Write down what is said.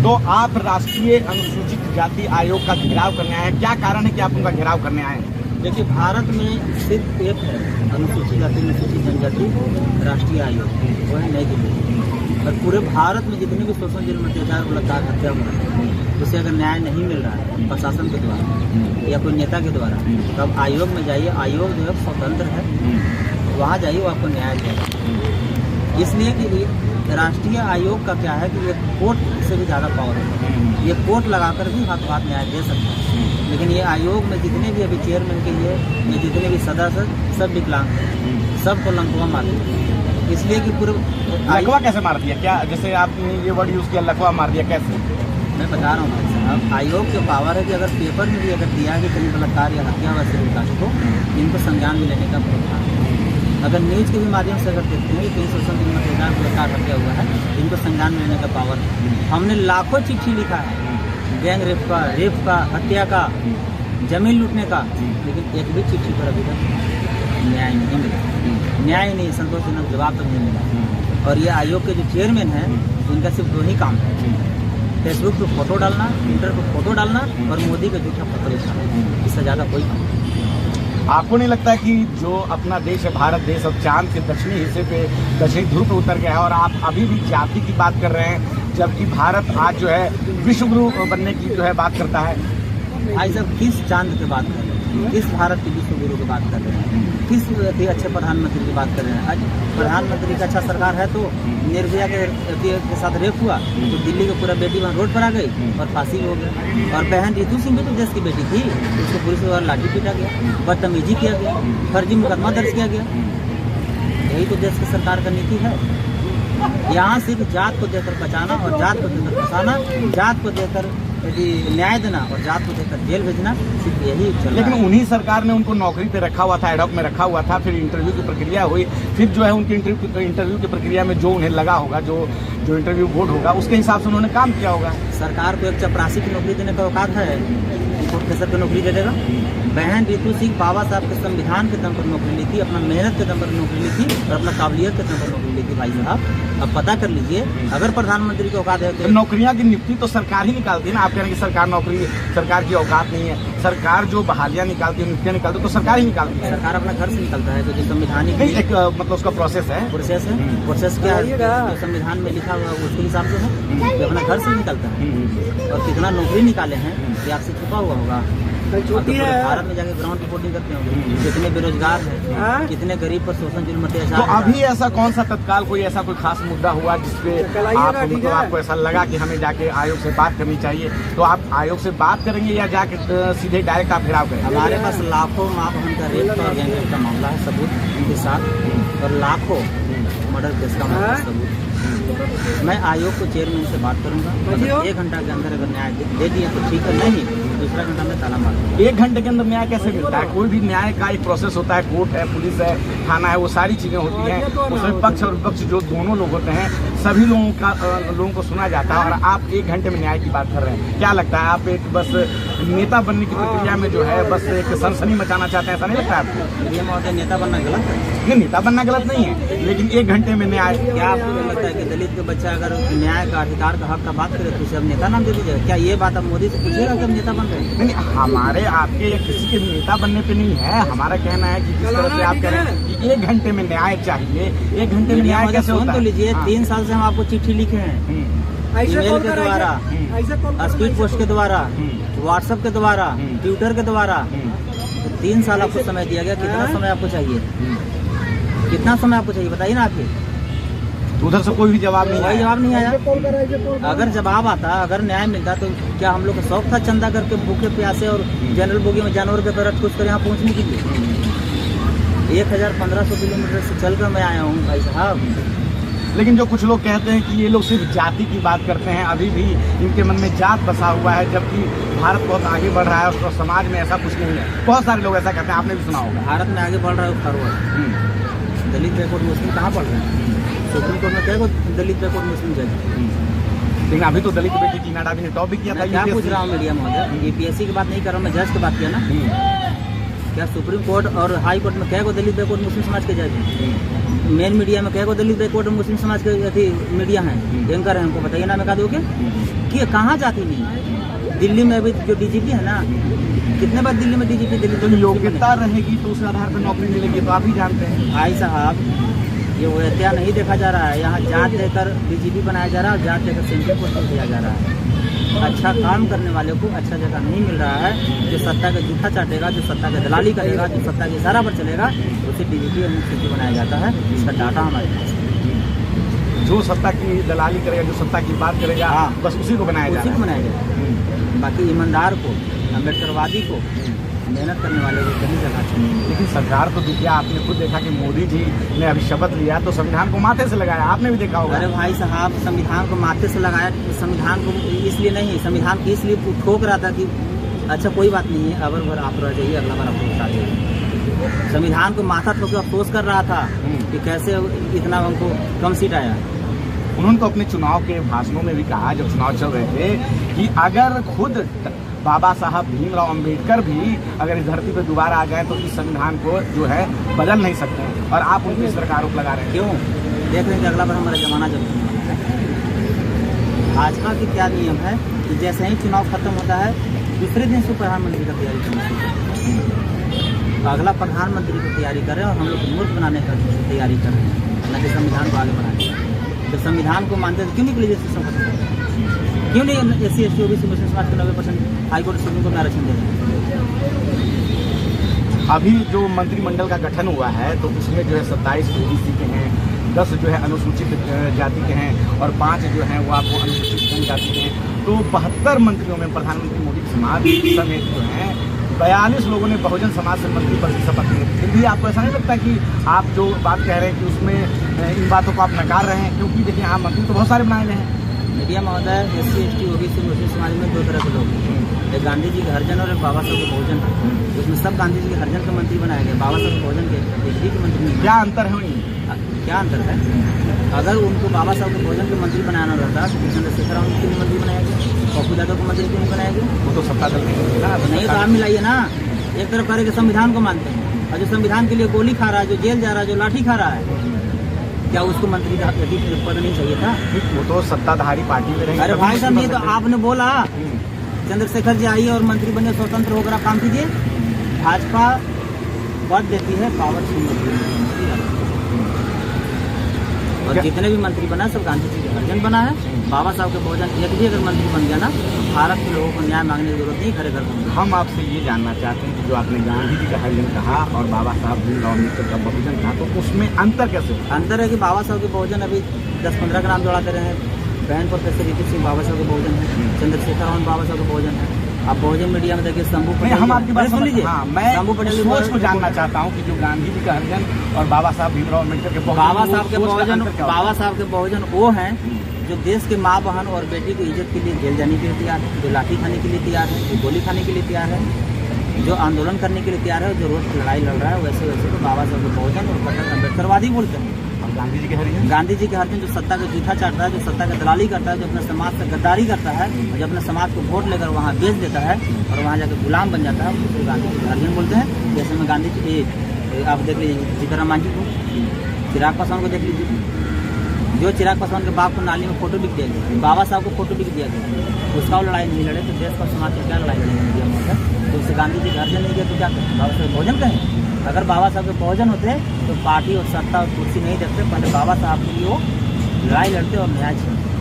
तो आप राष्ट्रीय अनुसूचित जाति आयोग का घेराव करने आए हैं, क्या कारण है कि आप उनका घेराव करने आए हैं? देखिए, भारत में सिर्फ एक है अनुसूचित जाति अनुसूचित जनजाति राष्ट्रीय आयोग, वो है नई दिल्ली। और पूरे भारत में जितने भी शोषण जुल्म अत्याचार बलात्कार हत्या हुआ है, उसे अगर न्याय नहीं मिल रहा है प्रशासन के द्वारा या कोई नेता के द्वारा, तो आप आयोग में जाइए। आयोग जो है स्वतंत्र है, वहाँ जाइए, वो आपको न्याय देगा। इसलिए कि राष्ट्रीय आयोग का क्या है कि ये कोर्ट से भी ज़्यादा पावर है, ये कोर्ट लगाकर भी हाथों हाथ न्याय दे सकते हैं। लेकिन ये आयोग में जितने भी अभी चेयरमैन के लिए या जितने भी सदस्य सब विकलांग हैं, सबको लंकवा मार दिया। इसलिए कि पूरे लकवा कैसे मार दिया? क्या जैसे आपने ये वर्ड यूज़ किया, लकवा मार दिया, कैसे? मैं बता रहा हूँ भाई साहब, आयोग के पावर है कि अगर पेपर में भी अगर दिया है कि कहीं बलात्कार या हत्या हुआ शेड्यूल कास्ट को, इनको संज्ञान में लेने का प्रावधान है। अगर न्यूज़ के भी माध्यम से अगर देखते हैं कि कहीं शोषण जुल्म अत्याचार बलात्कार हत्या हुआ है, इनको संज्ञान में लेने का पावर है। हमने लाखों चिट्ठी लिखा है गैंग रेप का, हत्या का, जमीन लूटने का, लेकिन एक भी चिट्ठी पर अभी तक न्याय नहीं मिला। न्याय नहीं, संतोषजनक जवाब तक नहीं मिला। और ये आयोग के जो चेयरमैन हैं, इनका सिर्फ दो ही काम है, फेसबुक पर फोटो डालना, ट्विटर पर फोटो डालना और मोदी का झूठा पत्र लिखना। इससे ज़्यादा कोई काम नहीं। आपको नहीं लगता है कि जो अपना देश है, भारत देश, अब चांद के दक्षिणी हिस्से पे, दक्षिणी ध्रुव पे उतर गया है और आप अभी भी जाति की बात कर रहे हैं, जबकि भारत आज जो है विश्व गुरु बनने की जो है बात करता है? भाई साहब, किस चांद की बात कर रहे हैं? किस भारत के विश्व गुरु की बात कर रहे हैं? किस अच्छे प्रधानमंत्री की बात कर रहे हैं? आज प्रधानमंत्री का अच्छा सरकार है तो निर्भया के साथ रेप हुआ तो दिल्ली का पूरा बेटी वहाँ रोड पर आ गई और फांसी हो गई। और बहन रितु सिंह भी तो देश की बेटी थी, उसको पुलिस द्वारा लाठी पीटा गया, बदतमीजी किया गया, फर्जी मुकदमा दर्ज किया गया। यही तो देश की सरकार का नीति है। यहाँ सिर्फ जात को देकर बचाना और जात को देकर फंसाना, जात को देकर न्याय देना और जात को देकर जेल भेजना, सिर्फ यही चल रहा है। लेकिन उन्हीं सरकार ने उनको नौकरी पे रखा हुआ था, एडॉक में रखा हुआ था, फिर इंटरव्यू की प्रक्रिया हुई, फिर जो है उनके इंटरव्यू की प्रक्रिया में जो उन्हें लगा होगा, जो इंटरव्यू बोर्ड होगा, उसके हिसाब से उन्होंने काम किया होगा। सरकार को एक चपरासी की नौकरी देने का औकात है, प्रोफेसर को नौकरी दे देगा? बहन रितु सिंह बाबा साहब के संविधान के दम पर नौकरी ली थी, अपना मेहनत के दम पर नौकरी ली थी और अपना काबिलियत के दम पर नौकरी ली थी। भाई साहब, अब पता कर लीजिए, अगर प्रधानमंत्री की औकात है तो नौकरियां की नियुक्ति तो सरकार ही निकालती है ना। आप कह रहे हैं कि सरकार की औकात नहीं है। सरकार जो बहालियां निकालती है, नियुक्तियां निकालती है, तो सरकार ही निकालती है। सरकार अपना घर से निकलता है, जो संविधानिक नहीं, एक मतलब उसका प्रोसेस है। प्रोसेस क्या है? जो संविधान में लिखा हुआ उसके हिसाब से है, अपना घर से निकलता है। और कितना नौकरी निकाले हैं ये आपसे छुपा हुआ होगा। भारत में जाके ग्राउंड रिपोर्टिंग करते होंगे, कितने बेरोजगार हैं, कितने गरीब पर शोषण जुल्म अत्याचार। तो अभी ऐसा कौन सा तत्काल कोई ऐसा कोई खास मुद्दा हुआ जिसपे आपको ऐसा लगा कि हमें जाके आयोग से बात करनी चाहिए, तो आप आयोग से बात करेंगे या जाके सीधे डायरेक्ट आप घेराव करेंगे? हमारे पास लाखों माँ बहन का रेप और गैंग रेप का मामला है सबूत के साथ, और लाखों मर्डर केस का मामला सबूत। मैं आयोग को चेयरमैन से बात करूंगा, अगर 1 घंटा के अंदर अगर न्याय दे दिया तो ठीक है, नहीं दूसरा घंटा में ताला मार दूंगा। 1 घंटे के अंदर न्याय कैसे मिलता है? कोई भी न्याय का एक प्रोसेस होता है, कोर्ट है, पुलिस है, थाना है, वो सारी चीजें होती हैं, उसमें पक्ष और विपक्ष जो दोनों लोग होते हैं, सभी लोगों को सुना जाता है। और आप 1 घंटे में न्याय की बात कर रहे हैं, क्या लगता है आप एक बस नेता बनने की प्रक्रिया में जो है बस एक सनसनी मचाना चाहते हैं? ऐसा नहीं लगता है आपको? ये महोदय, नेता बनना गलत है? नहीं, नेता बनना गलत नहीं है, लेकिन 1 घंटे में न्याय। क्या आपको लगता है कि दलित के बच्चा अगर न्याय का अधिकार का हक का बात करे तो उसे अब नेता नाम दे दीजिएगा? क्या ये बात आप मोदी से पूछिएगा कि हम नेता बन रहे हैं? नहीं, हमारे आपके या किसी के नेता बनने पे नहीं है। हमारा कहना है कि जिस तरह से आप कह रहे हैं कि 1 घंटे में न्याय चाहिए, 1 घंटे में न्याय कैसे होता है? तो लीजिए, 3 साल से हम आपको चिट्ठी लिखे हैं, ईमेल के द्वारा, स्पीड पोस्ट के द्वारा, व्हाट्सएप के द्वारा, ट्विटर के द्वारा। 3 साल आपको समय दिया गया, कितना समय आपको चाहिए? कितना समय आपको चाहिए बताइए ना आपके? उधर से कोई भी जवाब नहीं आया। जवाब नहीं आया। अगर जवाब आता, अगर न्याय मिलता तो क्या हम लोग का शौक था चंदा करके भूखे प्यासे और जनरल बोगी में जानवर के तरह कुछ कर यहाँ पहुँचने के लिए? 1500 किलोमीटर से चलकर मैं आया हूँ भाई साहब। लेकिन जो कुछ लोग कहते हैं कि ये लोग सिर्फ जाति की बात करते हैं, अभी भी इनके मन में जात बसा हुआ है, जबकि भारत बहुत आगे बढ़ रहा है और समाज में ऐसा कुछ नहीं है। बहुत सारे लोग ऐसा कहते हैं, आपने भी सुना होगा। भारत में आगे बढ़ रहा है, दलित रिकॉर्ड मुस्लिम कहाँ बढ़ रहे हैं? सुप्रीम कोर्ट में क्या दलित रिकॉर्ड मुस्लिम जज? लेकिन अभी तो दलित बेटी टीना डाबी ने टॉप भी किया था। क्या पूछ रहा हूँ मीडिया महोदय, यूपीएससी की बात नहीं कर रहा हूँ मैं, जज की बात किया ना। क्या सुप्रीम कोर्ट और हाई कोर्ट में क्या दलित रिकॉर्ड मुस्लिम समाज के जज हैं? मेन मीडिया में कहेगा दलित बैकवर्ड मुस्लिम समाज के मीडिया हैं, एंकर हैं, हमको बताइए नाम एक आधे कि कहाँ जाती नहीं। दिल्ली में अभी जो डीजीपी है ना, कितने बार दिल्ली में डीजीपी दिल्ली तो योग्यता रहेगी तो उस आधार पर नौकरी मिलेगी, तो आप ही जानते हैं। भाई साहब ये वैद्या नहीं देखा जा रहा है, यहाँ जांच देकर डीजीपी बनाया जा रहा है और जांच देकर सेंट्रल पोस्टिंग दिया जा रहा है। अच्छा काम करने वाले को अच्छा जगह नहीं मिल रहा है। जो सत्ता का जूठा चाटेगा, जो सत्ता का दलाली करेगा, जो सत्ता के इशारा पर चलेगा, उसे डीजीपी और मुख्य सचिव बनाया जाता है। इसका डाटा हमारे पास है। जो सत्ता की दलाली करेगा, जो सत्ता की बात करेगा, हाँ, बस उसी को बनाया जाएगा। उसी को बनाया जाएगा। बाकी ईमानदार को, अम्बेडकरवादी को, मेहनत करने वाले को कहीं जगह चाहिए। लेकिन सरकार तो देखिए, आपने खुद देखा कि मोदी जी ने अभी शपथ लिया तो संविधान को माथे से लगाया, आपने भी देखा होगा। अरे भाई साहब, संविधान को माथे से लगाया, संविधान को इसलिए नहीं, संविधान की इसलिए ठोक रहा था कि अच्छा कोई बात नहीं है, अबर भर आप रह जाइए, अगला बार आपको उठा जाइए। संविधान को माथा ठोक के अफसोस कर रहा था कि कैसे इतना हमको कम सीट आया। उन्होंने तो अपने चुनाव के भाषणों में भी कहा, जब चुनाव चल रहे थे, कि अगर खुद बाबा साहब भीमराव अंबेडकर भी अगर इस धरती पर दोबारा आ गए तो इस संविधान को जो है बदल नहीं सकते, और आप उनके इस तरह का आरोप लगा रहे हैं। क्यों? देख रहे हैं कि अगला बार हमारा जमाना जब भाजपा की क्या नियम है कि जैसे ही चुनाव खत्म होता है दूसरे दिन से प्रधानमंत्री का तैयारी करना, तो अगला प्रधानमंत्री की तैयारी कर रहे हैं और हम लोग को मूर्ख बनाने की तैयारी कर रहे हैं, न कि संविधान को आगे बढ़ाने। तो संविधान को मानते थे क्यों नहीं पुलिस सिस्टम खत्म कर, क्यों नहीं SC ST OBC मुस्लिम समाज को 90% हाईकोर्ट सुप्रीम कोर्ट में आरक्षण दे रहे हैं। अभी जो मंत्रिमंडल का गठन हुआ है तो उसमें जो है 27 OBC के हैं, 10 जो है अनुसूचित जाति के हैं और 5 जो हैं वो आपको अनुसूचित जनजाति के हैं। तो 72 मंत्रियों में प्रधानमंत्री मोदी समाज समेत जो हैं 42 लोगों ने बहुजन समाज से मंत्री पद की शपथ ली। फिर भी आपको ऐसा नहीं लगता कि आप जो बात कह रहे हैं कि उसमें इन बातों को आप नकार रहे हैं? क्योंकि देखिए यहाँ मंत्री तो बहुत सारे बनाए गए हैं। मीडिया महोदय, SC ST OBC मुस्लिम समाज में 2 तरह के लोग हैं, एक गांधी जी के हरिजन और एक बाबा साहब के बहुजन है। उसमें सब गांधी जी के हरिजन के मंत्री बनाए गए, बाबा साहब के बहुजन के बिजली के मंत्री नहीं। क्या अंतर है? क्या अंतर है? अगर उनको बाबा साहब के बहुजन के मंत्री बनाना रहता तो चंद्रशेखर राव क्यों नहीं मंत्री बनाया गया, पप्पू यादव को मंत्री क्यों नहीं बनाया गया? वो तो सत्ता दल नहीं, तो आप मिलाइए ना। एक तरफ करे कि संविधान को मानते हैं और जो संविधान के लिए गोली खा रहा है, जो जेल जा रहा है, जो लाठी खा रहा है, क्या उसको मंत्री का पद नहीं चाहिए था? वो तो सत्ताधारी पार्टी में रहेंगे। अरे भाई साहब, ये तो आपने बोला चंद्रशेखर जी आइए और मंत्री बने, स्वतंत्र होकर आप काम कीजिए। भाजपा पद देती है, पावर छीन लेती है। और जितने भी मंत्री बना सब गांधी जी के हरिजन बना है। बाबा साहब के बहुजन एक भी अगर मंत्री बन गया ना, भारत के लोगों को न्याय मांगने की जरूरत नहीं, खड़े कर देंगे। हम आपसे ये जानना चाहते हैं कि जो आपने गांधी जी का हरिजन कहा और बाबा साहब भीमराव अम्बेडकर का बहुजन कहा, तो उसमें अंतर कैसे? अंतर है कि बाबा साहब के बहुजन अभी 10-15 का नाम जोड़ाते रहे हैं। बहन प्रोफेसर रीति सिंह बाबा साहब के बहुजन है, चंद्रशेखर राव बाबा साहब के बहुजन है। आप बहुजन मीडिया में देखिए शंभू पटेल, हम आपकी बात सुन लीजिए। हाँ, मैं शंभू पटेल सोच को जानना चाहता हूँ कि जो गांधी जी का हरिजन और बाबा साहब भीमराव अम्बेडकर के बाबा साहब के बहुजन वो हैं जो देश के माँ बहन और बेटी की इज्जत के लिए जेल जाने के लिए तैयार है, जो लाठी खाने के लिए तैयार है, जो गोली खाने के लिए तैयार है, जो आंदोलन करने के लिए तैयार है, जो रोज लड़ाई लड़ रहा है, वैसे वैसे तो बाबा साहब के बहुजन और कट्टर अम्बेडकरवादी बोलते हैं। गांधी जी के हरिजन, गांधी जी के हरिजन जो सत्ता का जूठा चाटता है, जो सत्ता का दलाली करता है, जो अपने समाज से गद्दारी करता है और जो अपने समाज को वोट लेकर वहाँ बेच देता है और वहाँ जाकर गुलाम बन जाता है, उसको गांधी जी के हरिजन बोलते हैं। जैसे में गांधी जी, आप देख लीजिए जीतन मांझी को, चिराग पासवान को देख लीजिए, जो चिराग पासवान के बाप को नाली में फोटो बिक दिया गया, बाबा साहब को फोटो बिक दिया गया, उसका वो लड़ाई नहीं लड़े तो देश और समाज की क्या लड़ाई लड़ेंगे मीडिया में? तो उससे गांधी जी का हरिजन नहीं किया तो क्या करें? बाबा साहब भोजन कहें? अगर बाबा साहब के बहुजन होते तो पार्टी और सत्ता और कुर्सी नहीं देखते, पहले बाबा साहब के लिए वो लड़ाई लड़ते और न्याय छीनते।